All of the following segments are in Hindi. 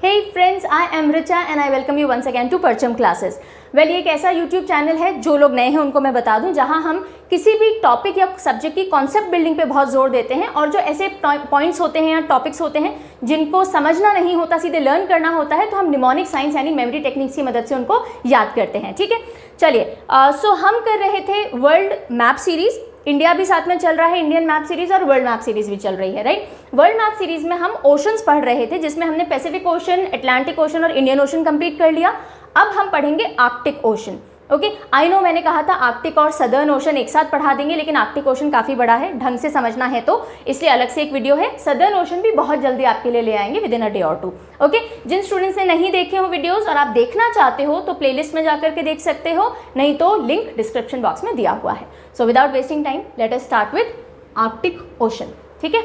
Hey friends, I am Richa and I welcome you once again to परचम क्लासेस। वेल, ये एक ऐसा यूट्यूब चैनल है, जो लोग नए हैं उनको मैं बता दूं, जहां हम किसी भी टॉपिक या सब्जेक्ट की कॉन्सेप्ट बिल्डिंग पे बहुत जोर देते हैं और जो ऐसे पॉइंट्स होते हैं या टॉपिक्स होते हैं जिनको समझना नहीं होता, सीधे लर्न करना होता है, तो हम निमोनिक साइंस यानी मेमोरी टेक्निक्स की मदद से उनको याद करते हैं। ठीक है, चलिए सो हम कर रहे थे वर्ल्ड मैप सीरीज़। इंडिया भी साथ में चल रहा है, इंडियन मैप सीरीज़ और वर्ल्ड मैप सीरीज़ भी चल रही है, राइट। वर्ल्ड मैप सीरीज़ में हम ओशंस पढ़ रहे थे, जिसमें हमने पैसिफिक ओशन, अटलांटिक ओशन और इंडियन ओशन कंप्लीट कर लिया। अब हम पढ़ेंगे Arctic ocean. Okay, I know मैंने कहा था आर्कटिक और सदर्न ओशन एक साथ पढ़ा देंगे, लेकिन आर्कटिक ओशन काफ़ी बड़ा है, ढंग से समझना है तो इसलिए अलग से एक वीडियो है। सदर्न ओशन भी बहुत जल्दी आपके लिए ले आएंगे विद इन अ डे और टू। ओके, जिन स्टूडेंट्स ने नहीं देखे हो वीडियोस और आप देखना चाहते हो तो प्लेलिस्ट में जाकर के देख सकते हो, नहीं तो लिंक डिस्क्रिप्शन बॉक्स में दिया हुआ है। So without wasting time let us start with Arctic ocean. ठीक है,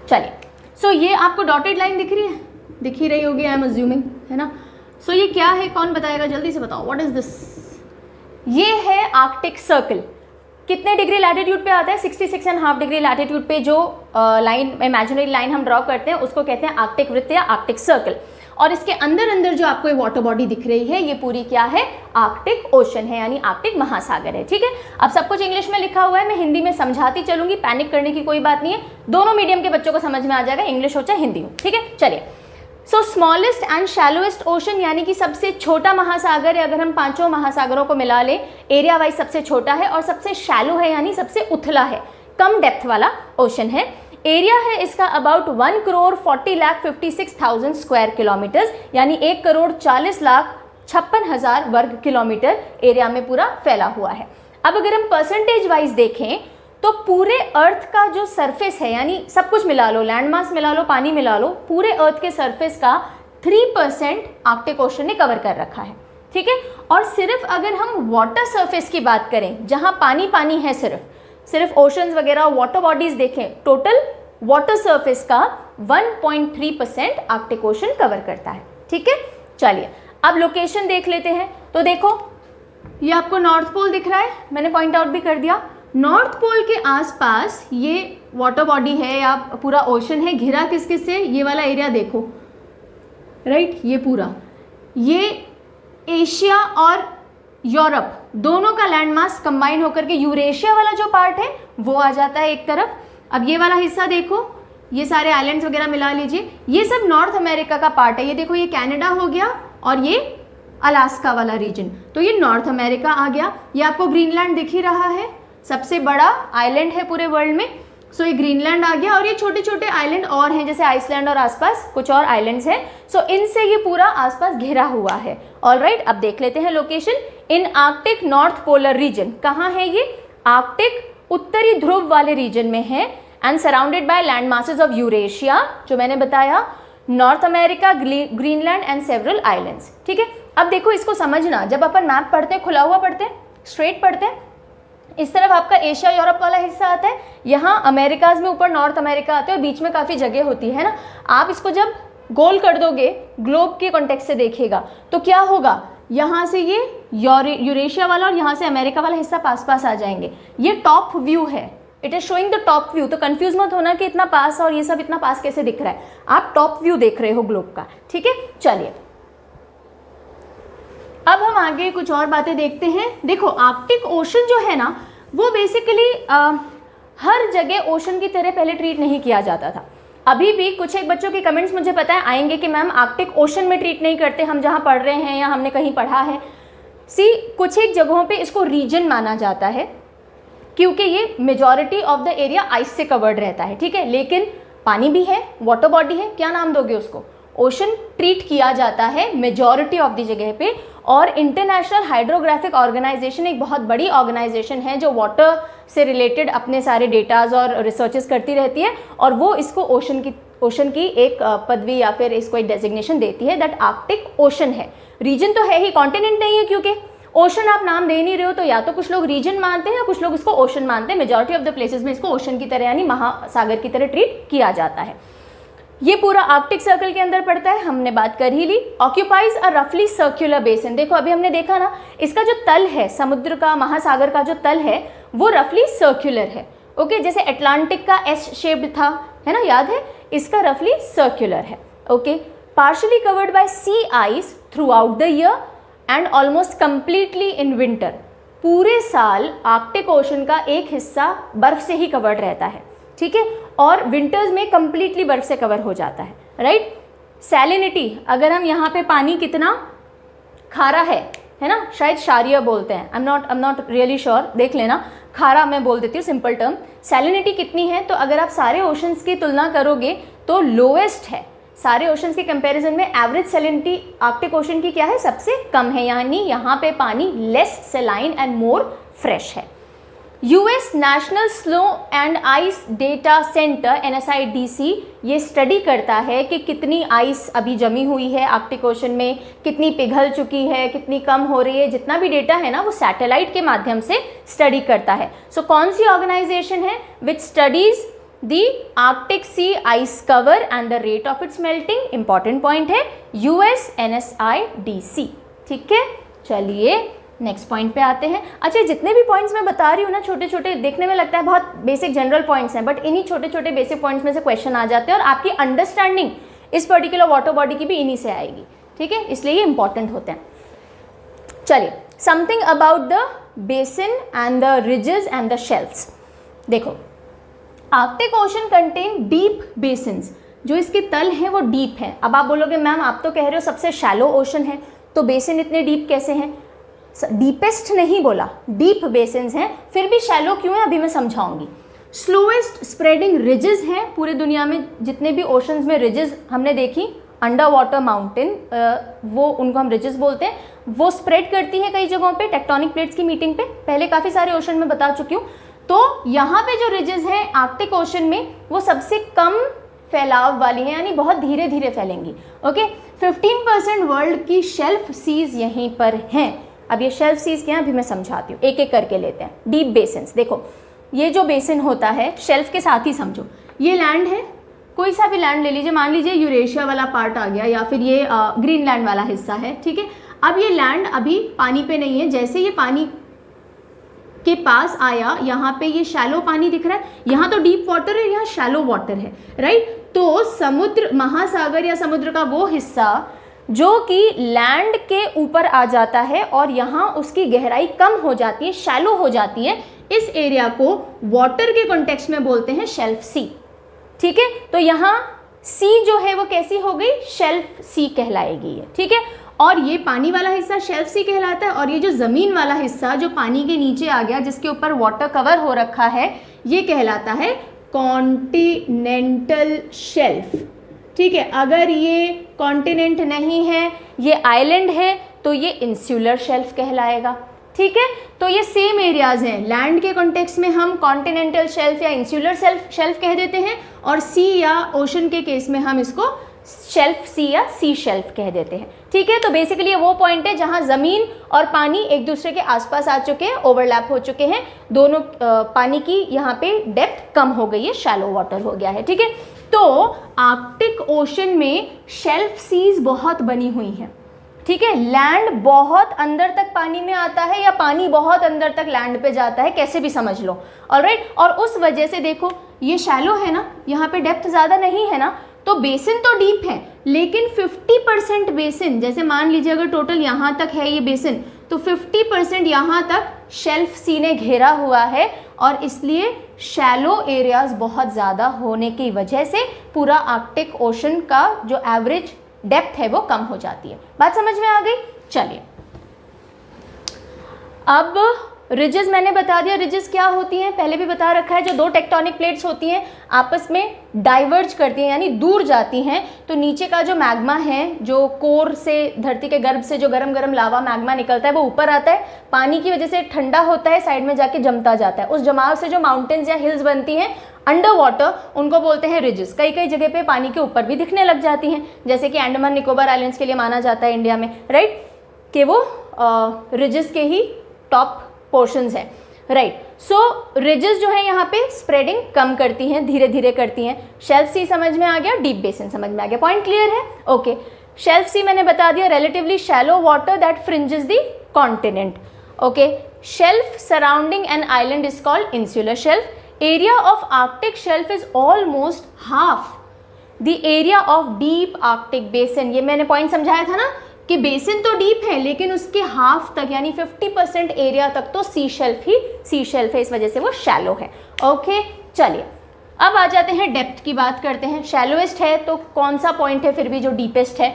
चलिए। सो ये आपको डॉटेड लाइन दिख रही है, दिख ही रही होगी, आई एम अज्यूमिंग, है ना। सो ये क्या है, कौन बताएगा, जल्दी से बताओ, व्हाट इज दिस। ये है आर्कटिक सर्कल। कितने डिग्री लैटिट्यूड पे आता है? 66.5 डिग्री लैटिट्यूड पे जो लाइन, इमेजिनरी लाइन हम ड्रॉ करते हैं उसको कहते हैं आर्कटिक वृत्त या आर्कटिक सर्कल। और इसके अंदर अंदर जो आपको ये वाटर बॉडी दिख रही है, ये पूरी क्या है? आर्कटिक ओशन है, यानी आर्कटिक महासागर है। ठीक है, अब सब कुछ इंग्लिश में लिखा हुआ है, मैं हिंदी में समझाती चलूंगी, पैनिक करने की कोई बात नहीं है, दोनों मीडियम के बच्चों को समझ में आ जाएगा, इंग्लिश हो चाहे हिंदी हो। ठीक है, चलिए। सो स्मॉलेस्ट एंड शैलोएस्ट ओशन यानी कि सबसे छोटा महासागर है, अगर हम पांचों महासागरों को मिला ले, एरिया वाइज सबसे छोटा है, और सबसे शैलो है यानी सबसे उथला है, कम डेप्थ वाला ओशन है। एरिया है इसका अबाउट 1,40,56,000 स्क्वायर किलोमीटर्स, यानी 1,40,56,000 वर्ग किलोमीटर एरिया में पूरा फैला हुआ है। अब अगर हम परसेंटेज वाइज देखें तो पूरे अर्थ का जो सरफेस है, यानी सब कुछ मिला लो, लैंड मास मिला लो, पानी मिला लो, पूरे अर्थ के सरफेस का 3% आर्कटिक ओशन ने कवर कर रखा है। ठीक है, और सिर्फ अगर हम वाटर सरफेस की बात करें, जहां पानी पानी है, सिर्फ ओशंस वगैरह वाटर बॉडीज देखें, टोटल वाटर सरफेस का 1.3% आर्कटिक ओशन कवर करता है। ठीक है, चलिए अब लोकेशन देख लेते हैं। तो देखो, ये आपको नॉर्थ पोल दिख रहा है, मैंने पॉइंट आउट भी कर दिया। नॉर्थ पोल के आसपास ये वाटर बॉडी है या पूरा ओशन है, घिरा किस किस से? ये वाला एरिया देखो, राइट, ये पूरा, ये एशिया और यूरोप दोनों का लैंड मास कंबाइन होकर के यूरेशिया वाला जो पार्ट है वो आ जाता है एक तरफ। अब ये वाला हिस्सा देखो, ये सारे आइलैंड्स वगैरह मिला लीजिए, ये सब नॉर्थ अमेरिका का पार्ट है। ये देखो, ये कनाडा हो गया और ये अलास्का वाला रीजन, तो ये नॉर्थ अमेरिका आ गया। ये आपको ग्रीनलैंड दिख ही रहा है, सबसे बड़ा आइलैंड है पूरे वर्ल्ड में, सो ये ग्रीनलैंड आ गया। और ये छोटे छोटे आइलैंड और हैं, जैसे आइसलैंड और आसपास कुछ और आइलैंड्स हैं, सो इनसे ये पूरा आसपास घिरा हुआ है। ऑलराइट, अब देख लेते हैं location in Arctic north polar region. कहाँ है ये? आर्कटिक उत्तरी ध्रुव वाले रीजन में है, and surrounded by land masses of Eurasia, जो मैंने बताया, north America, Greenland and several islands. ठीक है, अब देखो इसको समझना, जब अपन मैप पढ़ते हैं, खुला हुआ पढ़ते हैं, स्ट्रेट पढ़ते हैं, इस तरफ आपका एशिया यूरोप वाला हिस्सा आता है, यहाँ अमेरिकाज में ऊपर नॉर्थ अमेरिका आते हैं और बीच में काफ़ी जगह होती है ना। आप इसको जब गोल कर दोगे, ग्लोब के कॉन्टेक्स्ट से देखेगा तो क्या होगा, यहाँ से ये यूरेशिया वाला और यहाँ से अमेरिका वाला हिस्सा पास पास आ जाएंगे। ये टॉप व्यू है, it is showing the top view, तो कंफ्यूज मत होना कि इतना पास और ये सब इतना पास कैसे दिख रहा है, आप टॉप व्यू देख रहे हो ग्लोब का। ठीक है, चलिए अब हम आगे कुछ और बातें देखते हैं। देखो, आर्कटिक ओशन जो है ना, वो बेसिकली हर जगह ओशन की तरह पहले ट्रीट नहीं किया जाता था। अभी भी कुछ एक बच्चों के कमेंट्स मुझे पता है आएंगे कि मैम आर्कटिक ओशन में ट्रीट नहीं करते, हम जहाँ पढ़ रहे हैं या हमने कहीं पढ़ा है। कुछ एक जगहों पे इसको रीजन माना जाता है, क्योंकि ये majority of the area ice से कवर्ड रहता है। ठीक है, लेकिन पानी भी है, वाटर बॉडी है, क्या नाम दोगे उसको? ओशन ट्रीट किया जाता है मेजॉरिटी ऑफ द जगह पे। और इंटरनेशनल हाइड्रोग्राफिक ऑर्गेनाइजेशन एक बहुत बड़ी ऑर्गेनाइजेशन है जो वाटर से रिलेटेड अपने सारे डेटाज और रिसर्चेस करती रहती है, और वो इसको ओशन की एक पदवी या फिर इसको एक डेजिग्नेशन देती है दैट आर्कटिक ओशन है। रीजन तो है ही, कॉन्टिनेंट नहीं है, क्योंकि ओशन आप नाम दे नहीं रहे हो, तो या तो कुछ लोग रीजन मानते हैं या कुछ लोग इसको ओशन मानते हैं। मेजॉरिटी ऑफ द प्लेसेस में इसको ओशन की तरह यानी महासागर की तरह ट्रीट किया जाता है। ये पूरा आर्कटिक सर्कल के अंदर पड़ता है, हमने बात कर ही ली। ऑक्यूपाइज अ रफली सर्क्युलर बेसिन। देखो अभी हमने देखा ना, इसका जो तल है, समुद्र का, महासागर का जो तल है वो रफली सर्क्युलर है। ओके, जैसे अटलांटिक का एस शेप्ड था, है ना, याद है, इसका रफली सर्क्युलर है। Okay, partially covered by sea ice throughout the year and almost completely in winter. पूरे साल आर्कटिक ओशन का एक हिस्सा बर्फ से ही कवर्ड रहता है, ठीक है, और विंटर्स में कंप्लीटली बर्फ से कवर हो जाता है, राइट। सैलिनिटी, अगर हम यहाँ पे पानी कितना खारा है ना, शायद क्षारीय बोलते हैं, I am not really sure, देख लेना, खारा मैं बोल देती हूँ सिंपल टर्म। सैलिनिटी कितनी है, तो अगर आप सारे ओशंस की तुलना करोगे तो लोएस्ट है सारे ओशंस के कंपैरिजन में। एवरेज सैलिनिटी आर्कटिक ओशन की क्या है, सबसे कम है, यानी यहाँ पे पानी less saline and more fresh है। US National Snow and Ice Data Center NSIDC ये स्टडी करता है कि कितनी आइस अभी जमी हुई है आर्कटिक ओशन में, कितनी पिघल चुकी है, कितनी कम हो रही है, जितना भी डेटा है ना वो सैटेलाइट के माध्यम से स्टडी करता है। सो कौन सी ऑर्गेनाइजेशन है, which studies the Arctic sea ice cover and the rate of its melting. Important point है US NSIDC, ठीक है। चलिए नेक्स्ट पॉइंट पे आते हैं। अच्छा, जितने भी पॉइंट्स मैं बता रही हूँ ना, छोटे छोटे देखने में लगता है बहुत बेसिक जनरल पॉइंट्स हैं, बट इन्हीं छोटे छोटे बेसिक पॉइंट्स में से क्वेश्चन आ जाते हैं और आपकी अंडरस्टैंडिंग इस पर्टिकुलर वाटर बॉडी की भी इन्हीं से आएगी, ठीक है, इसलिए ये इंपॉर्टेंट होते हैं। चलिए, something about the basin and the ridges and the shelves. देखो, Arctic ocean contain deep basins, जो इसके तल हैं वो डीप हैं। अब आप बोलोगे मैम आप तो कह रहे हो सबसे शैलो ओशन है, तो बेसिन इतने डीप कैसे हैं? डीपेस्ट नहीं बोला, डीप बेसिन्स हैं, फिर भी शैलो क्यों है अभी मैं समझाऊंगी। स्लोएस्ट स्प्रेडिंग रिजेस हैं पूरे दुनिया में, जितने भी ओशंस में रिजेस हमने देखी, अंडर वाटर माउंटेन, वो उनको हम रिजेस बोलते हैं, वो स्प्रेड करती है कई जगहों पे टेक्टोनिक प्लेट्स की मीटिंग पे, पहले काफ़ी सारे ओशन में बता चुकी हूँ। तो यहाँ पे जो रिजेस हैं आर्कटिक ओशन में वो सबसे कम फैलाव वाली हैं, यानी बहुत धीरे धीरे फैलेंगी। ओके, 15% वर्ल्ड की शेल्फ सीज यहीं पर हैं। अब ये शेल्फ सीज क्या है अभी मैं समझाती हूँ, एक एक करके लेते हैं। डीप बेसिन्स, देखो ये जो बेसिन होता है शेल्फ के साथ ही समझो, ये लैंड है, कोई सा भी लैंड ले लीजिए, मान लीजिए यूरेशिया वाला पार्ट आ गया या फिर ये ग्रीनलैंड वाला हिस्सा है, ठीक है। अब ये लैंड अभी पानी पे नहीं है, जैसे ये पानी के पास आया, यहाँ पे ये शैलो पानी दिख रहा है, यहाँ तो डीप वाटर है, यहाँ शैलो वाटर है, राइट। तो समुद्र, महासागर या समुद्र का वो हिस्सा जो कि लैंड के ऊपर आ जाता है और यहाँ उसकी गहराई कम हो जाती है, शैलो हो जाती है, इस एरिया को वाटर के कॉन्टेक्स्ट में बोलते हैं शेल्फ सी, ठीक है। तो यहाँ सी जो है वो कैसी हो गई, शेल्फ सी कहलाएगी ये, ठीक है। और ये पानी वाला हिस्सा शेल्फ सी कहलाता है, और ये जो ज़मीन वाला हिस्सा जो पानी के नीचे आ गया जिसके ऊपर वाटर कवर हो रखा है, ये कहलाता है कॉन्टिनेंटल शेल्फ, ठीक है। अगर ये कॉन्टिनेंट नहीं है, ये आइलैंड है, तो ये इंसुलर शेल्फ कहलाएगा, ठीक है। तो ये सेम एरियाज हैं, लैंड के कॉन्टेक्स्ट में हम कॉन्टिनेंटल शेल्फ या इंसुलर शेल्फ कह देते हैं, और सी या ओशन के केस में हम इसको शेल्फ सी या सी शेल्फ कह देते हैं, ठीक है। तो बेसिकली ये वो पॉइंट है जहां जमीन और पानी एक दूसरे के आसपास आ चुके हैं, ओवरलैप हो चुके हैं, दोनों पानी की यहाँ पे डेप्थ कम हो गई है, शैलो वाटर हो गया है, ठीक है। तो आर्कटिक ओशन में शेल्फ सीज बहुत बनी हुई हैं, ठीक है। लैंड बहुत अंदर तक पानी में आता है या पानी बहुत अंदर तक लैंड पे जाता है, कैसे भी समझ लो, ऑलराइट। और उस वजह से देखो ये शैलो है ना, यहाँ पे डेप्थ ज़्यादा नहीं है ना, तो बेसिन तो डीप है, लेकिन 50% बेसिन, जैसे मान लीजिए अगर टोटल यहाँ तक है ये बेसिन, तो 50% यहाँ तक शेल्फ सी ने घेरा हुआ है, और इसलिए शैलो एरियाज बहुत ज़्यादा होने की वजह से पूरा आर्कटिक ओशन का जो एवरेज डेप्थ है वो कम हो जाती है। बात समझ में आ गई? चलिए, अब रिजेस मैंने बता दिया, रिजेस क्या होती हैं पहले भी बता रखा है, जो दो टेक्टोनिक प्लेट्स होती हैं आपस में डाइवर्ज करती हैं, यानी दूर जाती हैं, तो नीचे का जो मैग्मा है, जो कोर से, धरती के गर्भ से जो गरम गरम लावा मैग्मा निकलता है वो ऊपर आता है, पानी की वजह से ठंडा होता है, साइड में जाके जमता जाता है, उस जमाव से जो माउंटेन्स या हिल्स बनती हैं अंडर वाटर, उनको बोलते हैं रिजेस। कई कई जगह पे पानी के ऊपर भी दिखने लग जाती हैं, जैसे कि अंडमान निकोबार आइलैंड्स के लिए माना जाता है इंडिया में, राइट, कि वो रिजेस के ही टॉप पोर्शंस है, राइट। सो रिजेस जो है यहाँ पे स्प्रेडिंग कम करती हैं, धीरे धीरे करती हैं। शेल्फ सी समझ में आ गया, डीप बेसिन समझ में आ गया, पॉइंट क्लियर है? ओके, शेल्फ सी मैंने बता दिया, relatively shallow water that fringes the continent. Okay, shelf surrounding an island is called insular shelf. Area of Arctic shelf is almost half the area of deep Arctic basin. ये मैंने पॉइंट समझाया था ना कि बेसिन तो डीप है लेकिन उसके हाफ तक यानी 50% एरिया तक तो सी शेल्फ है, इस वजह से वो शैलो है। ओके चलिए अब आ जाते हैं डेप्थ की बात करते हैं। शैलोएस्ट है तो कौन सा पॉइंट है फिर भी जो डीपेस्ट है?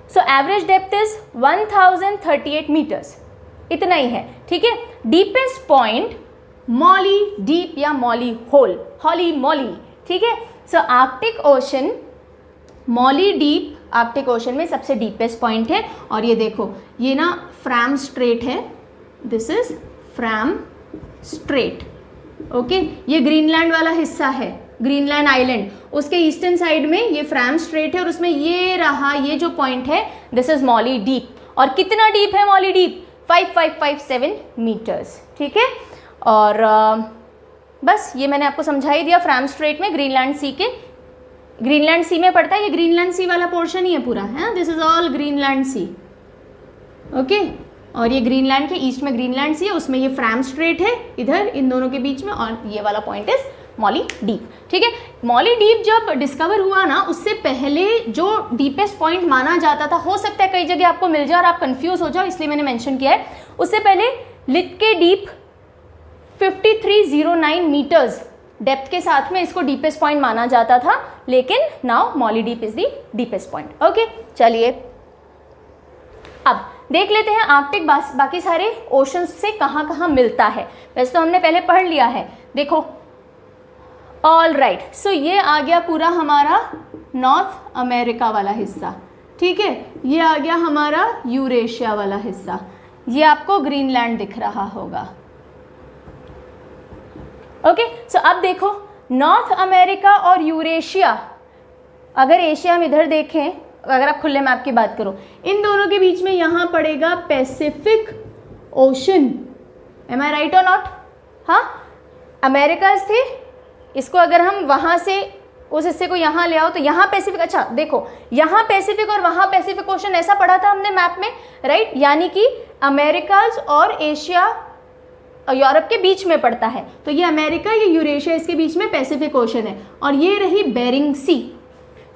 So average depth is 1038 metres, इतना ही है, ठीक है। डीपेस्ट पॉइंट मॉली डीप या मॉली होल, हॉली मॉली, ठीक है। So Arctic ocean, Molloy deep Arctic ocean में सबसे डीपेस्ट पॉइंट है। और ये देखो ये ना फ्रैम स्ट्रेट है, this is frame straight, okay. ये ग्रीनलैंड वाला हिस्सा है, ग्रीनलैंड आइलैंड, उसके ईस्टर्न साइड में ये फ्रैम स्ट्रेट है और उसमें ये रहा ये जो पॉइंट है दिस इज मॉली डीप। और कितना डीप है मॉली डीप? 5557 मीटर्स, ठीक है। और बस ये मैंने आपको समझा ही दिया। फ्रैम स्ट्रेट में ग्रीनलैंड सी में पड़ता है, ये ग्रीनलैंड सी वाला पोर्शन ही है पूरा, है, this is all Greenland sea, okay. और ये ग्रीनलैंड के ईस्ट में ग्रीनलैंड सी है, उसमें ये फ्रैम स्ट्रेट है इधर इन दोनों के बीच में, और ये वाला पॉइंट इज मॉली डीप, ठीक है। मॉली डीप जब डिस्कवर हुआ ना उससे पहले जो डीपेस्ट पॉइंट माना जाता था, हो सकता है कई जगह आपको मिल जाए और आप कंफ्यूज हो जाओ इसलिए मैंने मेंशन किया है, उससे पहले लिथके डीप 5309 मीटर्स डेप्थ के साथ में इसको डीपेस्ट पॉइंट माना जाता था, लेकिन now Molly deep is the deepest point. Okay चलिए अब देख लेते हैं आर्कटिक बाकी सारे ओशंस से कहाँ कहाँ मिलता है। वैसे तो हमने पहले पढ़ लिया है, देखो ऑल राइट। सो ये आ गया पूरा हमारा नॉर्थ अमेरिका वाला हिस्सा, ठीक है। ये आ गया हमारा यूरेशिया वाला हिस्सा, ये आपको ग्रीनलैंड दिख रहा होगा, ओके। सो अब देखो नॉर्थ अमेरिका और यूरेशिया, अगर एशिया हम इधर देखें, अगर आप खुले मैप की बात करो, इन दोनों के बीच में यहाँ पड़ेगा पैसिफिक ओशन, एम आई राइट और नॉट? हाँ, अमेरिकाज थे, इसको अगर हम वहाँ से उस हिस्से को यहाँ ले आओ तो यहाँ पैसिफिक, अच्छा देखो यहाँ पैसिफिक और वहाँ पैसिफिक ओशन ऐसा पढ़ा था हमने मैप में, राइट। यानी कि अमेरिकाज और एशिया यूरोप के बीच में पड़ता है, तो ये अमेरिका ये यूरेशिया इसके बीच में पैसिफिक ओशन है, और ये रही बेरिंग सी,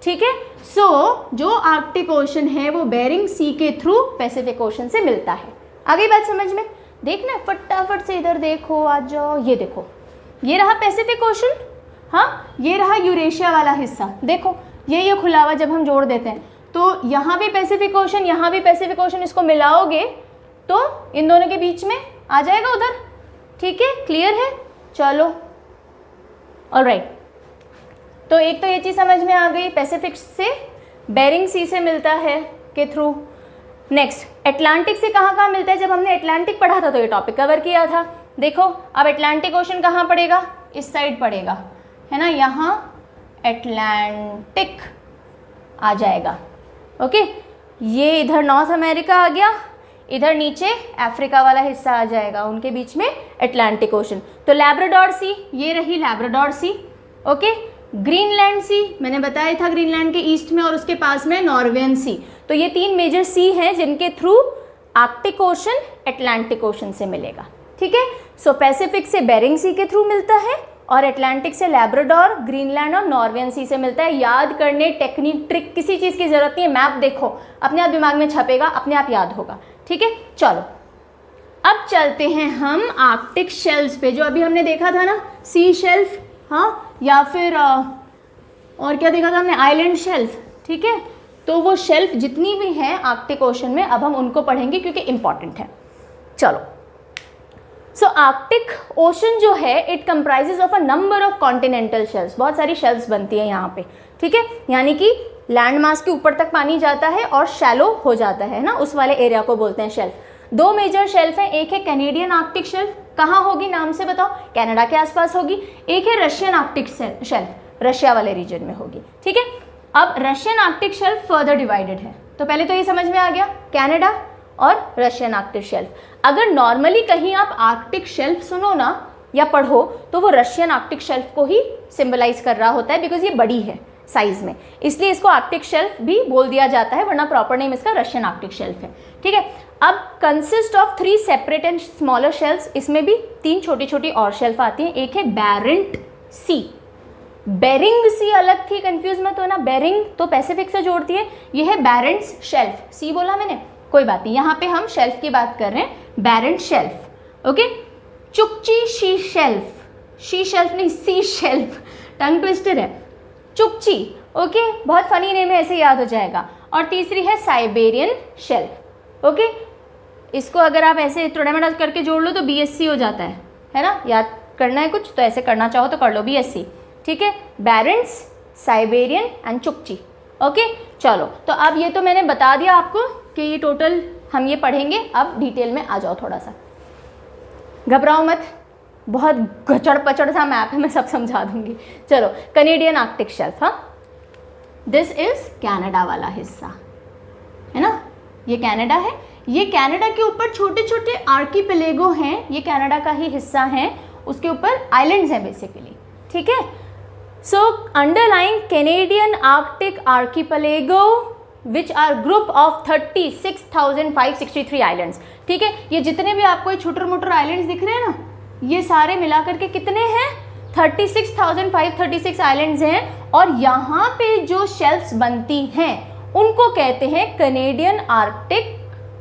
ठीक है। सो जो आर्कटिक ओशन है वो बेरिंग सी के थ्रू पैसिफिक ओशन से मिलता है। आ गई बात समझ में? देखना फटाफट से इधर देखो, आ जाओ, ये देखो ये रहा पैसिफिक ओशन, हाँ ये रहा यूरेशिया वाला हिस्सा, देखो ये खुला हुआ जब हम जोड़ देते हैं तो यहाँ भी पैसिफिक ओशन, यहाँ भी पैसिफिक ओशन, इसको मिलाओगे तो इन दोनों के बीच में आ जाएगा उधर, ठीक है, क्लियर है? चलो ऑलराइट, तो एक तो ये चीज़ समझ में आ गई, पैसिफिक से बेरिंग सी से मिलता है के थ्रू। नेक्स्ट अटलांटिक से कहाँ कहाँ मिलता है? जब हमने अटलांटिक पढ़ा था तो ये टॉपिक कवर किया था। देखो अब अटलांटिक ओशन कहाँ पड़ेगा? इस साइड पड़ेगा, है ना, यहाँ अटलांटिक आ जाएगा, ओके। ये इधर नॉर्थ अमेरिका आ गया, इधर नीचे अफ्रीका वाला हिस्सा आ जाएगा, उनके बीच में अटलांटिक ओशन। तो लैब्राडोर सी, ये रही लैब्राडोर सी, ओके। ग्रीनलैंड सी मैंने बताया था, ग्रीनलैंड के ईस्ट में और उसके पास में नॉर्वेन सी। तो ये तीन मेजर सी हैं जिनके through Arctic ocean Atlantic ocean से मिलेगा, ठीक है। सो पैसिफिक से बेरिंग सी के थ्रू मिलता है और अटलांटिक से लैब्राडोर, ग्रीनलैंड और नॉर्वेन सी से मिलता है। याद करने टेक्निक ट्रिक किसी चीज़ की जरूरत नहीं है, मैप देखो अपने आप दिमाग में छपेगा, अपने आप याद होगा, ठीक है। चलो अब चलते हैं हम आर्कटिक शेल्फ्स पे, जो अभी हमने देखा था ना, सी शेल्फ, हाँ, या फिर और क्या देखा था हमने, आइलैंड शेल्फ, ठीक है। तो वो शेल्फ जितनी भी हैं आर्कटिक ओशन में अब हम उनको पढ़ेंगे क्योंकि इंपॉर्टेंट है। चलो सो आर्कटिक ओशन जो है it comprises of a number of continental shelfs, बहुत सारी शेल्फ्स बनती हैं यहाँ पे, ठीक है। यानी कि लैंड मास के ऊपर तक पानी जाता है और शैलो हो जाता है ना, उस वाले एरिया को बोलते हैं शेल्फ। दो मेजर शेल्फ हैं, एक है कैनेडियन आर्कटिक शेल्फ, कहाँ होगी नाम से बताओ? कनाडा के आसपास होगी। एक है रशियन आर्कटिक शेल्फ, रशिया वाले रीजन में होगी, ठीक है। अब Russian Arctic shelf further divided है, तो पहले तो ये समझ में आ गया कनाडा और रशियन आर्कटिक शेल्फ। अगर नॉर्मली कहीं आप आर्कटिक शेल्फ सुनो ना या पढ़ो तो वो रशियन आर्कटिक शेल्फ को ही सिंबलाइज कर रहा होता है, बिकॉज ये बड़ी है साइज में, इसलिए इसको आर्कटिक शेल्फ भी बोल दिया जाता है, वरना प्रॉपर नेम इसका रशियन आर्कटिक शेल्फ है, ठीक है। अब consist of 3 separate and smaller shelfs, इसमें भी 3 छोटी छोटी और शेल्फ आती हैं। एक है बैरेंट सी। बेरिंग सी अलग थी, कंफ्यूज मत होना, बेरिंग तो पैसिफिक से जोड़ती है, ये है बैरेंट्स शेल्फ, सी बोला मैंने, कोई बात नहीं, यहाँ पे हम शेल्फ की बात कर रहे हैं, Barents shelf. Okay, Chukchi she shelf, she shelf नहीं सी शेल्फ, टंग ट्विस्टर है, चुकची। ओके, बहुत फनी नेम है, ऐसे याद हो जाएगा। और तीसरी है साइबेरियन शेल्फ। ओके, इसको अगर आप ऐसे थोड़ा मोड़ा करके जोड़ लो तो BSc हो जाता है ना, याद करना है कुछ तो ऐसे करना चाहो तो कर लो, BSc, ठीक है, बैरेंट्स, साइबेरियन एंड चुकची। ओके, चलो, तो अब ये तो मैंने बता दिया आपको कि ये टोटल हम ये पढ़ेंगे। अब डिटेल में आ जाओ, थोड़ा सा घबराओ मत, बहुत गचड़ पचड़ सा मैप है, मैं सब समझा दूंगी। चलो, कैनेडियन आर्कटिक शेल्फ, हाँ, दिस इज कनाडा वाला हिस्सा है ना, ये कनाडा है, ये कनाडा के ऊपर छोटे छोटे आर्कीपेलेगो हैं, ये कनाडा का ही हिस्सा है, उसके ऊपर आइलैंड्स हैं बेसिकली, ठीक है। So underlying Canadian Arctic archipelago which are group of 36,563 islands, ठीक है। ये जितने भी आपको ये छोटे मोटे आइलैंड्स दिख रहे हैं ना, ये सारे मिला करके कितने हैं, 36,536 आइलैंड्स हैं। और यहाँ पे जो शेल्फ्स बनती हैं उनको कहते हैं कैनेडियन आर्कटिक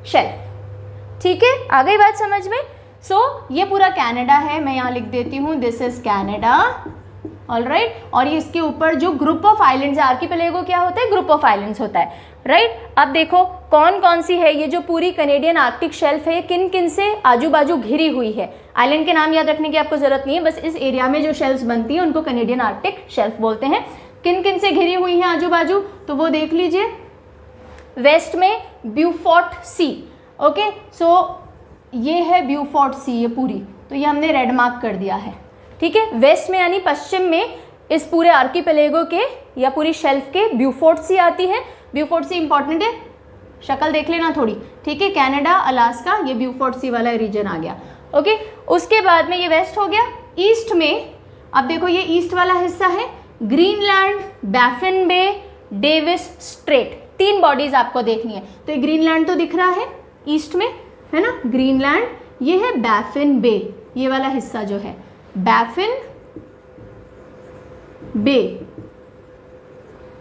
शेल्फ, ठीक है, आ गई बात समझ में। सो ये पूरा कनाडा है, मैं यहाँ लिख देती हूँ, दिस इज कनाडा, ऑलराइट। और ये इसके ऊपर जो ग्रुप ऑफ आइलैंड्स है, आर्कीपेलेगो क्या होता है, ग्रुप ऑफ आइलैंड्स होता है, राइट। अब देखो कौन कौन सी है, ये जो पूरी कैनेडियन आर्कटिक शेल्फ है किन किन से आजू बाजू घिरी हुई है। आइलैंड के नाम याद रखने की आपको जरूरत नहीं है, बस इस एरिया में जो शेल्फ्स बनती है उनको कैनेडियन आर्कटिक शेल्फ बोलते हैं। किन किन से घिरी हुई हैं आजू बाजू, तो वो देख लीजिए। वेस्ट में ब्यूफोर्ट सी, ओके, सो ये है ब्यूफोर्ट सी, ये पूरी, तो ये हमने रेड मार्क कर दिया है, ठीक है। वेस्ट में यानी पश्चिम में इस पूरे आर्कीपेलेगो के या पूरी शेल्फ के ब्यूफोर्ट सी आती है। ब्यूफोर्ट सी इंपॉर्टेंट है, शक्ल देख लेना थोड़ी, ठीक है। कनाडा, अलास्का, ये ब्यूफोर्ट सी वाला रीजन आ गया, ओके। उसके बाद में ये वेस्ट हो गया। ईस्ट में अब देखो ये ईस्ट वाला हिस्सा है, ग्रीनलैंड, बैफिन बे, डेविस स्ट्रेट, 3 बॉडीज आपको देखनी है। तो ये ग्रीनलैंड तो दिख रहा है ईस्ट में, है ना, ग्रीनलैंड, ये है बैफिन बे, ये वाला हिस्सा जो है बैफिन बे,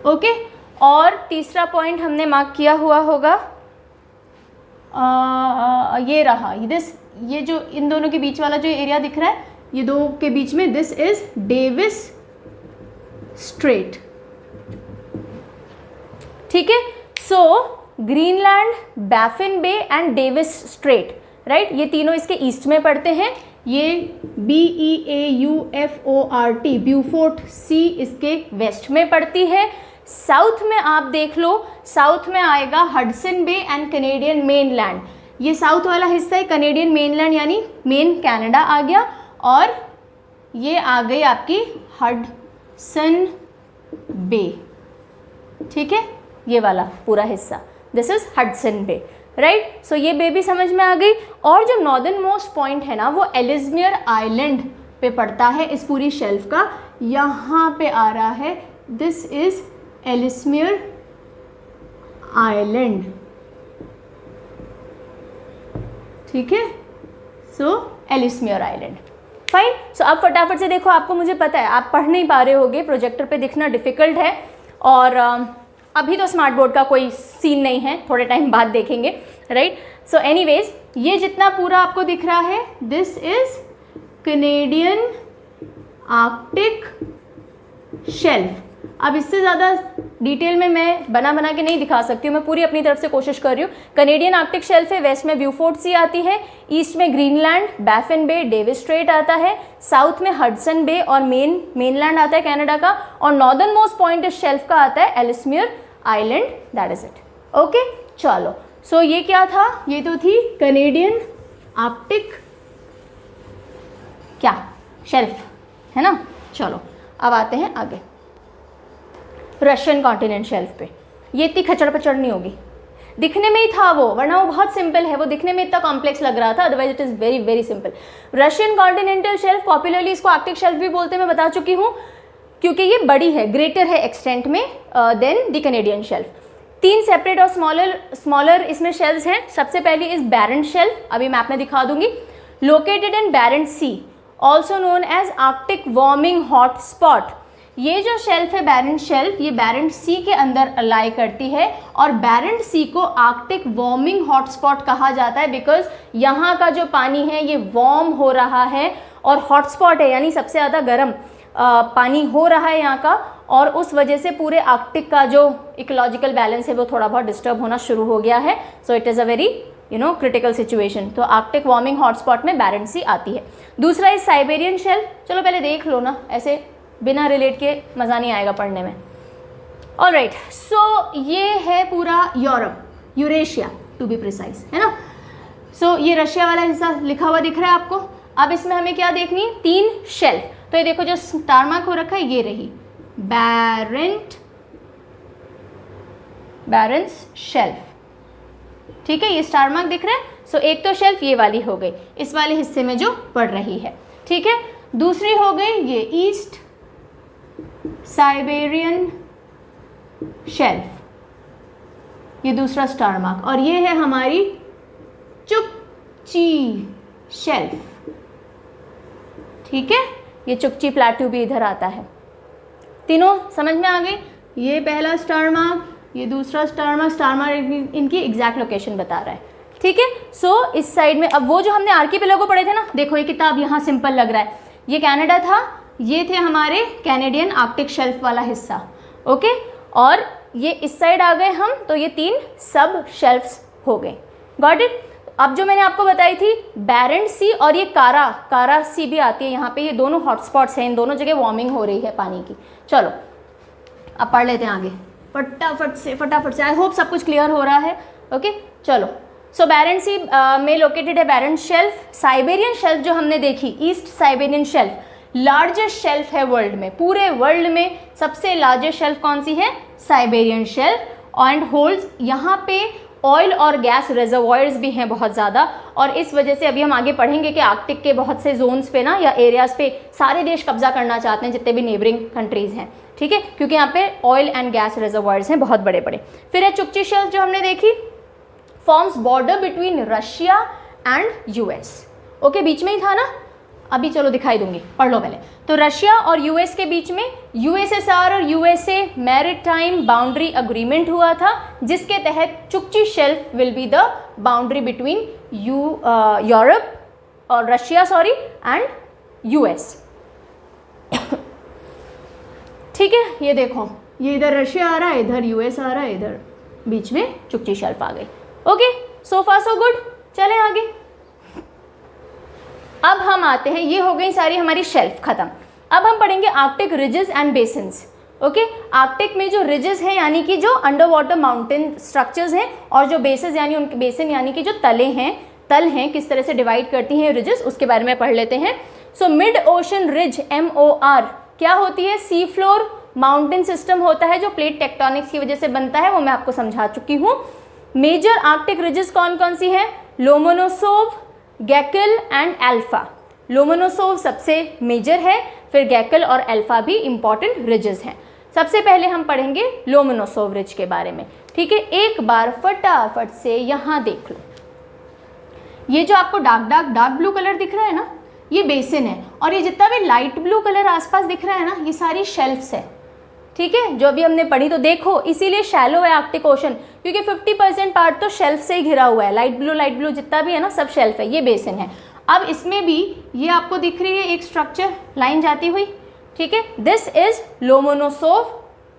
ओके। और तीसरा पॉइंट हमने मार्क किया हुआ होगा, ये रहा दिस, ये जो इन दोनों के बीच वाला जो एरिया दिख रहा है, ये दो के बीच में, दिस इज डेविस स्ट्रेट, ठीक है। So Greenland, Baffin Bay and Davis Strait, right, ये तीनों इसके ईस्ट में पड़ते हैं। ये BEAUFORT, ब्यूफोर्ट सी इसके वेस्ट में पड़ती है। साउथ में आप देख लो, साउथ में आएगा Hudson Bay and Canadian mainland, ये साउथ वाला हिस्सा है कैनेडियन मेनलैंड यानी मेन कनाडा आ गया। और ये आ गई आपकी हडसन बे, ठीक है, ये वाला पूरा हिस्सा, this is Hudson Bay, right. So ये बे भी समझ में आ गई। और जो नॉर्दर्न मोस्ट पॉइंट है ना, वो एलिजमियर आइलैंड पे पड़ता है इस पूरी शेल्फ का, यहाँ पे आ रहा है, दिस इज एलिसमियर आइलैंड, ठीक है। सो एलिसमियर आइलैंड, फाइन। सो अब फटाफट से देखो, आपको मुझे पता है आप पढ़ नहीं पा रहे होगे, प्रोजेक्टर पे दिखना डिफ़िकल्ट है, और अभी तो स्मार्ट बोर्ड का कोई सीन नहीं है, थोड़े टाइम बाद देखेंगे, राइट। सो एनीवेज, ये जितना पूरा आपको दिख रहा है, this is Canadian Arctic shelf. अब इससे ज़्यादा डिटेल में मैं बना के नहीं दिखा सकती हूँ, मैं पूरी अपनी तरफ से कोशिश कर रही हूँ। कैनेडियन आर्कटिक शेल्फ है, वेस्ट में ब्यूफोर्ट सी आती है, ईस्ट में ग्रीनलैंड, बैफिन बे, डेविस स्ट्रेट आता है, साउथ में हडसन बे और मेनलैंड आता है कनाडा का, और नॉर्दर्न मोस्ट पॉइंट इस शेल्फ का आता है Ellesmere island, that is it, okay. चलो, सो ये क्या था, ये तो थी कैनेडियन आर्कटिक क्या शेल्फ, है ना। चलो अब आते हैं आगे रशियन कॉन्टिनेंट शेल्फ पे। ये इतनी खचड़ पचड़ नहीं होगी, दिखने में ही था वो, वरना वो बहुत सिंपल है, वो दिखने में इतना कॉम्प्लेक्स लग रहा था, otherwise it is very very simple. Russian continental shelf, popularly इसको आर्कटिक शेल्फ भी बोलते हैं, मैं बता चुकी हूँ, क्योंकि ये बड़ी है, ग्रेटर है एक्सटेंट में than the Canadian shelf. 3 separate और स्मॉलर इसमें शेल्फ्स हैं। सबसे पहली इज बैरेंट शेल्फ, अभी मैप में दिखा दूंगी, located in Barents sea, also known as Arctic warming hot spot. ये जो शेल्फ है बैरेंट शेल्फ, ये बैरेंट सी के अंदर अलाई करती है और बैरेंट सी को आर्कटिक वार्मिंग हॉटस्पॉट कहा जाता है बिकॉज यहाँ का जो पानी है ये वार्म हो रहा है और हॉटस्पॉट है यानी सबसे ज़्यादा गर्म पानी हो रहा है यहाँ का, और उस वजह से पूरे आर्कटिक का जो इकोलॉजिकल बैलेंस है वो थोड़ा बहुत डिस्टर्ब होना शुरू हो गया है। So it is a very critical situation. तो आर्कटिक वार्मिंग हॉटस्पॉट में बैरेंट सी आती है। दूसरा इस साइबेरियन शेल्फ, चलो पहले देख लो ना, ऐसे बिना रिलेट के मज़ा नहीं आएगा पढ़ने में। ऑलराइट, सो ये है पूरा Europe, Eurasia to be precise, है ना। सो ये रशिया वाला हिस्सा लिखा हुआ दिख रहा है आपको। अब इसमें हमें क्या देखनी है, 3 शेल्फ। तो ये देखो जो स्टार मार्क हो रखा है ये रही बैरेंट्स शेल्फ, ठीक है, ये स्टार मार्क दिख रहा है। सो एक तो शेल्फ ये वाली हो गई, इस वाले हिस्से में जो पड़ रही है, ठीक है। दूसरी हो गई ये ईस्ट साइबेरियन शेल्फ, ये दूसरा स्टार मार्क, और ये है हमारी चुकची शेल्फ, ठीक है। ये चुकची प्लेट्यू भी इधर आता है। तीनों समझ में आ गई। ये पहला स्टार मार्क, ये दूसरा स्टार मार्क इनकी एग्जैक्ट लोकेशन बता रहा है, ठीक है। सो इस साइड में अब वो जो हमने आर्कीपेलागो पढ़े थे ना, देखो ये किताब यहाँ सिंपल लग रहा है, ये कनाडा था, ये थे हमारे कैनेडियन आर्कटिक शेल्फ वाला हिस्सा, ओके। और ये इस साइड आ गए हम, तो ये 3 सब शेल्फ्स हो गए। Got it. अब जो मैंने आपको बताई थी बैरेंट सी और ये कारा सी भी आती है यहाँ पे, ये दोनों हॉटस्पॉट्स हैं, इन दोनों जगह वार्मिंग हो रही है पानी की। चलो अब पढ़ लेते हैं आगे फटाफट से। आई होप सब कुछ क्लियर हो रहा है, ओके। चलो, सो बैरेंट सी में लोकेटेड है बैरेंट शेल्फ। साइबेरियन शेल्फ जो हमने देखी, east Siberian shelf largest shelf है वर्ल्ड में, पूरे वर्ल्ड में सबसे लार्जेस्ट शेल्फ कौन सी है, साइबेरियन शेल्फ, एंड होल्ड्स यहाँ पे ऑयल और गैस रिजर्वॉयर्स भी हैं बहुत ज़्यादा। और इस वजह से अभी हम आगे पढ़ेंगे कि आर्कटिक के बहुत से जोन्स पे ना या एरियाज़ पे सारे देश कब्जा करना चाहते हैं, जितने भी नेबरिंग कंट्रीज़ हैं, ठीक है, क्योंकि यहाँ पे ऑयल एंड गैस रिजर्वॉयर्स हैं बहुत बड़े बड़े। फिर है चुकची शेल्फ जो हमने देखी, forms border between Russia and US, okay, बीच में ही था ना, अभी चलो दिखाई दूंगी, पढ़ लो पहले। तो रशिया और यूएस के बीच में यूएसएसआर और यूएसए मैरीटाइम बाउंड्री अग्रीमेंट हुआ था, जिसके तहत Chukchi shelf will be the boundary between Europe और रशिया एंड यूएस, ठीक है। ये देखो, ये इधर रशिया आ रहा है, इधर यूएस आ रहा है, इधर बीच में चुकची शेल्फ आ गई, ओके। सो फार सो गुड, चलें आगे। अब हम आते हैं, ये हो गई सारी हमारी शेल्फ खत्म। अब हम पढ़ेंगे Arctic ridges and basins, okay. Arctic में जो रिजेस हैं यानी कि जो अंडर वाटर माउंटेन स्ट्रक्चर्स हैं, और जो बेसिस यानी उनके बेसिन यानी कि जो तल हैं किस तरह से डिवाइड करती हैं रिजेस, उसके बारे में पढ़ लेते हैं। So mid ocean ridge MOR क्या होती है, सी फ्लोर माउंटेन सिस्टम होता है जो प्लेट टेक्टोनिक्स की वजह से बनता है, वो मैं आपको समझा चुकी हूँ। मेजर आर्कटिक रिजेस कौन कौन सी हैं, लोमोनोसोव, गैकल एंड अल्फा। लोमोनोसोव सबसे मेजर है, फिर गैकल और अल्फा भी इंपॉर्टेंट रिजेस हैं। सबसे पहले हम पढ़ेंगे लोमोनोसोव रिज के बारे में, ठीक है। एक बार फटाफट से यहाँ देख लो, ये जो आपको डार्क ब्लू कलर दिख रहा है ना, ये बेसिन है, और ये जितना भी लाइट ब्लू कलर आसपास दिख रहा है ना, ये सारी शेल्फ्स है, ठीक है, जो अभी हमने पढ़ी। तो देखो इसीलिए शैलो है आर्कटिक ओशन, क्योंकि 50% पार्ट तो शेल्फ से ही घिरा हुआ है, लाइट ब्लू जितना भी है ना सब शेल्फ है, ये बेसिन है। अब इसमें भी ये आपको दिख रही है एक स्ट्रक्चर लाइन जाती हुई, ठीक है, दिस इज लोमोनोसोव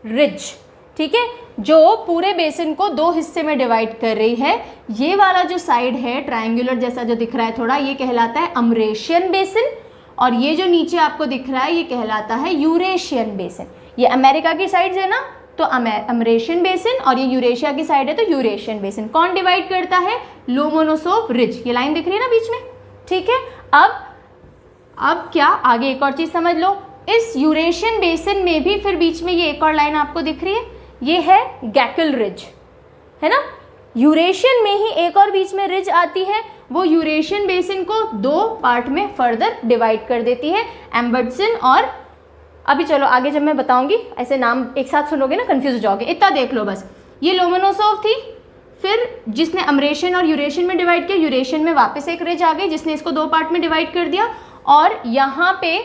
रिज, ठीक है, जो पूरे बेसिन को 2 हिस्से में डिवाइड कर रही है। ये वाला जो साइड है ट्रायंगुलर जैसा जो दिख रहा है थोड़ा, ये कहलाता है अमरेशियन बेसिन, और ये जो नीचे आपको दिख रहा है ये कहलाता है यूरेशियन बेसिन। ये अमेरिका की साइड है ना, तो अमरेशियन बेसिन, और ये यूरेशिया की साइड है तो यूरेशियन बेसिन। कौन डिवाइड करता है, लोमोनोसोव रिज, ये लाइन दिख रही है ना बीच में, ठीक है। अब क्या आगे एक और चीज समझ लो, इस यूरेशियन बेसिन में भी फिर बीच में ये एक और लाइन आपको दिख रही है, ये है गैकल रिज, है ना। यूरेशियन में ही एक और बीच में रिज आती है, वो यूरेशियन बेसिन को 2 पार्ट में फर्दर डिवाइड कर देती है, एम्बर्टसन और, अभी चलो आगे जब मैं बताऊंगी ऐसे नाम एक साथ सुनोगे ना कंफ्यूज हो जाओगे, इतना देख लो बस। ये लोमोनोसोव थी, फिर जिसने अमरेशियन और यूरेशियन में डिवाइड किया, यूरेशियन में वापस एक रिज आ गई जिसने इसको 2 पार्ट में डिवाइड कर दिया, और यहाँ पे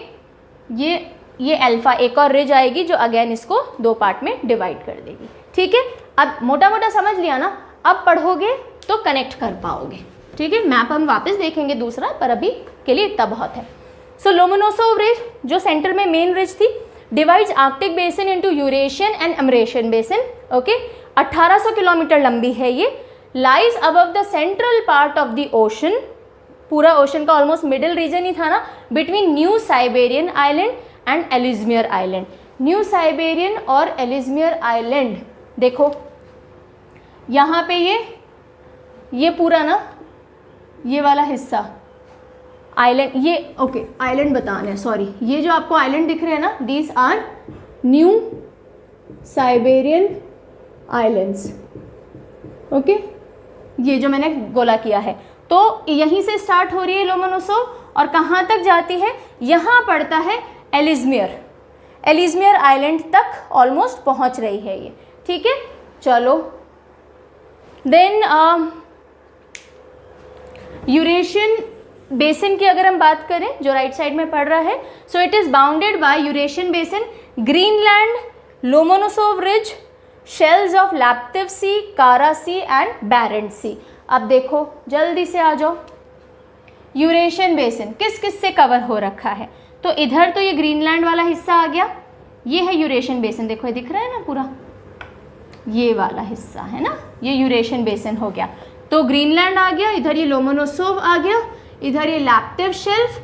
ये अल्फा एक और रिज आएगी जो अगेन इसको 2 पार्ट में डिवाइड कर देगी। ठीक है, अब मोटा मोटा समझ लिया ना, अब पढ़ोगे तो कनेक्ट कर पाओगे। ठीक है, मैप हम वापस देखेंगे दूसरा, पर अभी के लिए इतना बहुत है। सो लोमोनोसोव रिज जो सेंटर में मेन रिज थी divides Arctic basin into Eurasian and Amerasian basin. Okay, 1800 kilometre लंबी है ये, lies above the central part of the ocean, पूरा ओशन का ऑलमोस्ट मिडिल रीजन ही था ना, between New Siberian island and Ellesmere island. New Siberian और एलिजमियर आइलैंड देखो यहाँ पे ये पूरा ना, ये वाला हिस्सा आइलैंड, ये ओके आइलैंड बताना है, सॉरी, ये जो आपको आइलैंड दिख रहे हैं ना, these are new Siberian islands. Okay, ये जो मैंने गोला किया है, तो यहीं से स्टार्ट हो रही है लोमोनोसोव और कहाँ तक जाती है, यहाँ पड़ता है एलिजमियर आइलैंड तक ऑलमोस्ट पहुँच रही है ये। ठीक है, चलो देन यूरेशियन बेसिन की अगर हम बात करें जो राइट साइड में पड़ रहा है, so it is bounded by Eurasian basin, Greenland, Lomonosov ridge, shelves of Laptev sea, Kara sea and बैरेंट सी। अब देखो जल्दी से आ जाओ, यूरेशियन बेसिन किस किस से कवर हो रखा है, तो इधर तो ये ग्रीनलैंड वाला हिस्सा आ गया, ये है यूरेशियन बेसिन, देखो ये दिख रहा है ना पूरा, ये वाला हिस्सा है ना, ये यूरेशियन बेसिन हो गया। तो ग्रीनलैंड आ गया, इधर ये लोमोनोसोव आ गया, इधर ये लैप्टिव शेल्फ,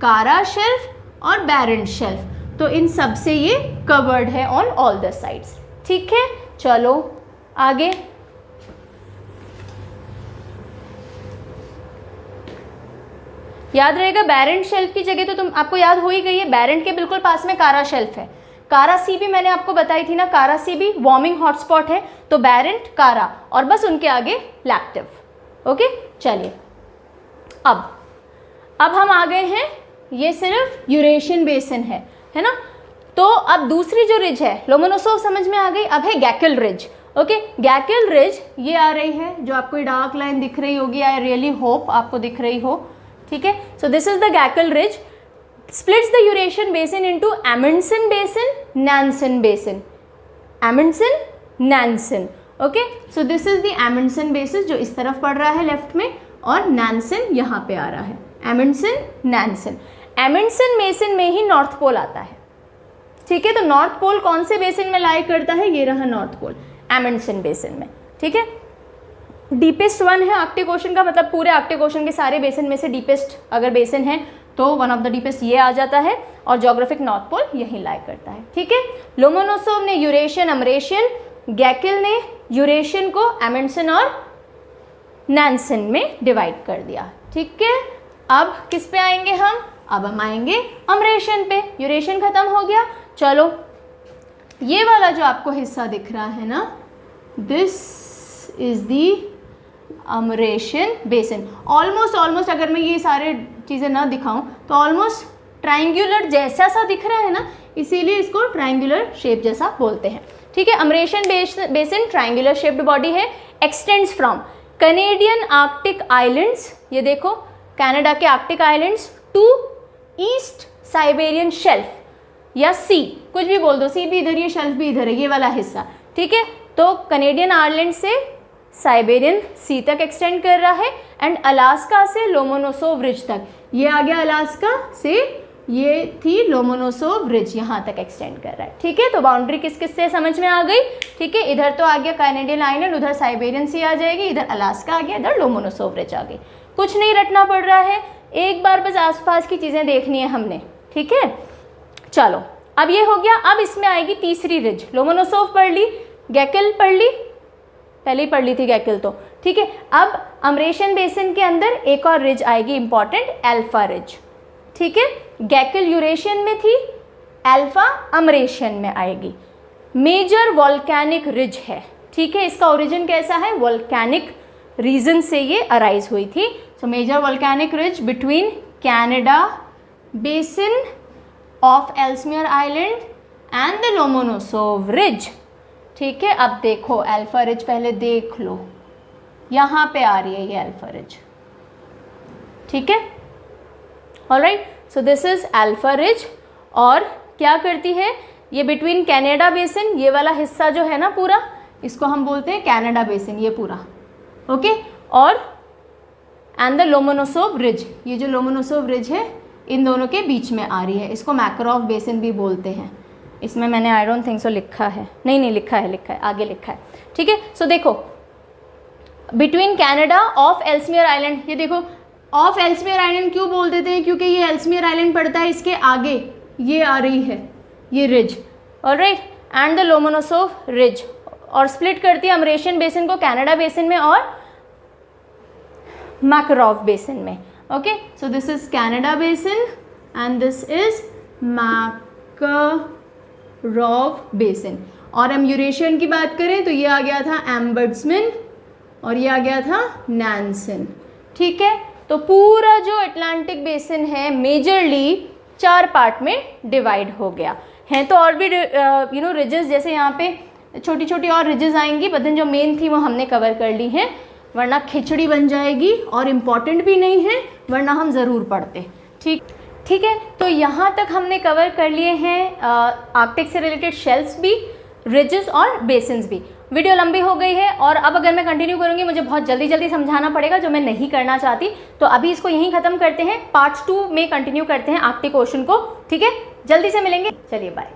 कारा शेल्फ और बैरेंट शेल्फ, तो इन सब से ये कवर्ड है ऑन ऑल द साइड्स। ठीक है, चलो आगे। याद रहेगा बैरेंट शेल्फ की जगह तो तुम आपको याद हो ही गई है, बैरेंट के बिल्कुल पास में कारा शेल्फ है। कारा सी भी मैंने आपको बताई थी ना, कारा सी भी वार्मिंग हॉटस्पॉट है, तो बैरेंट, कारा और बस उनके आगे लैप्टिव। ओके, चलिए अब हम आ गए हैं, ये सिर्फ यूरेशियन बेसिन है ना। तो अब दूसरी जो रिज है, लोमोनोसोव समझ में आ गई, अब है गैकिल रिज। ओके, गैकिल रिज ये आ रही है, जो आपको ये डार्क लाइन दिख रही होगी, आई रियली होप आपको दिख रही हो। ठीक है, so this is the Gakkel ridge, splits the Eurasian basin into Amundsen basin, Nansen basin, Amundsen, Nansen. Okay, so this is the Amundsen basin जो इस तरफ पड़ रहा है लेफ्ट में, और Nansen यहाँ पे आ रहा है, Amundsen, Nansen. Amundsen basin में ही नॉर्थ पोल आता है। ठीक है, तो नॉर्थ पोल कौन से बेसिन में लाई करता है, ये रहा नॉर्थ पोल Amundsen बेसिन में। ठीक है, डीपेस्ट वन है आर्कटिक ओशन का, मतलब पूरे आर्कटिक ओशन के सारे बेसिन में से डीपेस्ट अगर बेसिन है तो वन ऑफ द डीपेस्ट ये आ जाता है, और जोग्राफिक नॉर्थ पोल यही लाई करता है। ठीक है, लोमोनोसोव ने यूरेशियन, अमरेशियन, गैकिल ने यूरेशियन को एमंडसन और नैनसन में डिवाइड कर दिया। ठीक है, अब किस पे आएंगे हम, अब हम आएंगे अमरेशियन पे। यूरेशियन खत्म हो गया, चलो ये वाला जो आपको हिस्सा दिख रहा है ना, this is the Amerasian basin. Almost अगर मैं ये सारे चीज़ें ना दिखाऊं तो ऑलमोस्ट ट्राइंगुलर जैसा सा दिख रहा है ना, इसीलिए इसको ट्राइंगुलर शेप जैसा बोलते हैं। ठीक है, Amerasian basin triangular shaped body है, extends from Canadian Arctic islands, ये देखो कनाडा के Arctic islands, to east Siberian shelf या सी, कुछ भी बोल दो, सी भी इधर, ये शेल्फ भी इधर है, ये वाला हिस्सा। ठीक है, तो कैनेडियन आइलैंड से साइबेरियन सी तक एक्सटेंड कर रहा है, एंड अलास्का से लोमोनोसोव रिज तक, ये आ गया अलास्का से, ये थी लोमोनोसोव रिज, यहाँ तक एक्सटेंड कर रहा है। ठीक है, तो बाउंड्री किस किस से समझ में आ गई। ठीक है, इधर तो आ गया कैनेडियन आइलैंड, उधर साइबेरियन सी आ जाएगी, इधर अलास्का आ गया, इधर लोमोनोसोव रिज आ गई। कुछ नहीं रटना पड़ रहा है, एक बार बस आसपास की चीज़ें देखनी है हमने। ठीक है, चलो अब ये हो गया। अब इसमें आएगी तीसरी रिज, लोमोनोसोव पढ़ ली, गैकिल पढ़ ली, पहले ही पढ़ ली थी गैकिल तो। ठीक है, अब अमरेशियन बेसिन के अंदर एक और रिज आएगी इंपॉर्टेंट, अल्फा रिज। ठीक है, गैकिल यूरेशियन में थी, अल्फा अमरेशियन में आएगी। मेजर वॉल्केनिक रिज है। ठीक है, इसका ओरिजिन कैसा है, वॉल्केनिक रीजन से ये अराइज हुई थी। So major volcanic ridge between Canada basin of Ellesmere island and the Lomonosov ridge. ठीक है, अब देखो अल्फा रिज पहले देख लो, यहाँ पे आ रही है ये अल्फा रिज। ठीक है, alright, so this is alpha ridge. और क्या करती है ये बिटवीन कनाडा बेसिन, ये वाला हिस्सा जो है ना पूरा, इसको हम बोलते हैं कनाडा बेसिन, ये पूरा, ओके। और एंड द लोमोनोसोव रिज, ये जो लोमोनोसोव रिज है इन दोनों के बीच में आ रही है, इसको मैकरॉफ बेसिन भी बोलते हैं। इसमें मैंने आई डोंट थिंक सो लिखा है, नहीं लिखा है, आगे लिखा है, ठीक है। सो देखो between Canada of Ellesmere island, ये देखो ऑफ एल्समियर आइलैंड क्यों बोल देते हैं, क्योंकि ये एल्समियर आइलैंड पड़ता है, इसके आगे ये आ रही है ये ridge, alright. And the Lomonosov ridge, और स्प्लिट करती है अमरेशियन बेसिन को कनाडा बेसिन में और मैकरॉफ बेसिन में, ओके। So this is Canada basin and this is Makarov basin. और हम यूरेशियन की बात करें तो ये आ गया था एम्बर्ट्समैन और ये आ गया था नैन्सन, ठीक है। तो पूरा जो अटलांटिक बेसिन है मेजरली 4 पार्ट में डिवाइड हो गया है। तो और भी रिजेस, जैसे यहाँ पे छोटी छोटी और रिजेस आएंगी, बट देन जो मेन थी वो हमने कवर कर ली हैं, वरना खिचड़ी बन जाएगी और इम्पॉर्टेंट भी नहीं है, वरना हम ज़रूर पढ़ते, ठीक है। तो यहाँ तक हमने कवर कर लिए हैं आर्कटिक से रिलेटेड शेल्फ्स भी, रिजेस और बेसिन्स भी। वीडियो लंबी हो गई है और अब अगर मैं कंटिन्यू करूँगी मुझे बहुत जल्दी समझाना पड़ेगा, जो मैं नहीं करना चाहती। तो अभी इसको यहीं ख़त्म करते हैं, पार्ट 2 में कंटिन्यू करते हैं आर्कटिक ओशन को, ठीक है। जल्दी से मिलेंगे, चलिए बाय।